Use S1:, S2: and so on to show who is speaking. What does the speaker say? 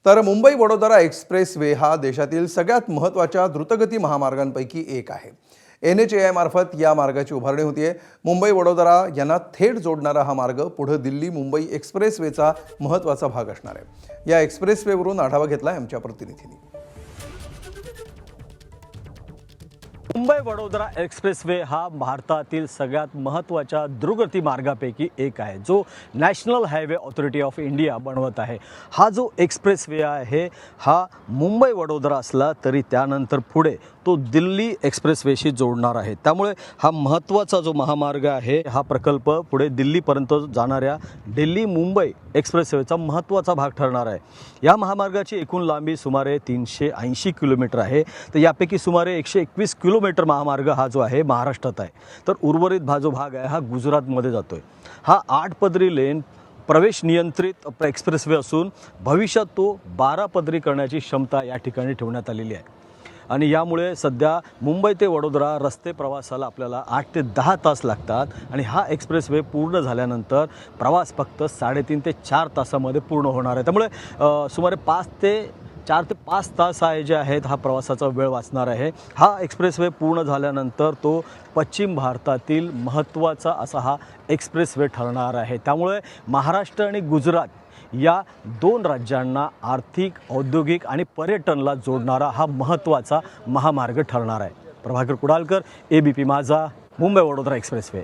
S1: तर Mumbai Vadodara express way हा देशातील सगळ्यात महत्त्वाच्या द्रुतगती महामार्गांपैकी एक आहे। NHAI मार्फत या मार्गाची उभारणी होतीये। मुंबई वडोदरा यांना थेट जोडणारा हा मार्ग पुढे दिल्ली मुंबई एक्सप्रेस वेचा महत्त्वाचा भाग असणार आहे। या एक्सप्रेस वेवरून आढावा घेतला आमच्या प्रतिनिधींनी।
S2: मुंबई वडोदरा एक्सप्रेसवे हा भारतातील सगळ्यात महत्त्वाच्या द्रुतगती मार्गापैकी एक आहे, जो national highway authority of India बनवत आहे। हा जो एक्सप्रेसवे आहे हा मुंबई वडोदरा असला तरी त्यानंतर पुढे तो दिल्ली एक्सप्रेसवेशी जोडणार आहे। त्यामुळे हा महत्त्वाचा जो महामार्ग आहे, हा प्रकल्प पुढे दिल्लीपर्यंत जाणाऱ्या दिल्ली मुंबई एक्सप्रेसवेचा महत्त्वाचा भाग ठरणार आहे। या महामार्गाची एकूण लांबी सुमारे 380 किलोमीटर आहे। तर यापैकी सुमारे 121 किलोमीटर महामार्ग हा जो आहे महाराष्ट्रात आहे, तर उर्वरित जो भाग आहे हा गुजरातमध्ये जातोय। हा 8 पदरी लेन प्रवेश नियंत्रित एक्सप्रेसवे असून भविष्यात तो 12 पदरी करण्याची क्षमता या ठिकाणी ठेवण्यात आलेली आहे। आणि यामुळे सध्या मुंबई ते वडोदरा रस्ते प्रवासाला आपल्याला 8 ते 10 तास लागतात आणि हा एक्सप्रेसवे पूर्ण झाल्यानंतर प्रवास फक्त 3.5 ते 4 तासामध्ये पूर्ण होणार आहे। त्यामुळे सुमारे 4 ते 5 तास आहे जे आहेत हा प्रवासाचा वेळ वाचणार आहे। हा एक्सप्रेसवे पूर्ण झाल्यानंतर तो पश्चिम भारतातील महत्त्वाचा असा हा एक्सप्रेसवे ठरणार आहे। त्यामुळे महाराष्ट्र आणि गुजरात या 2 राज्यांना आर्थिक, औद्योगिक आणि पर्यटनला जोडणारा हा महत्त्वाचा महामार्ग ठरणार आहे। प्रभाकर कुडालकर, ABP माझा, मुंबई वडोदरा एक्सप्रेसवे।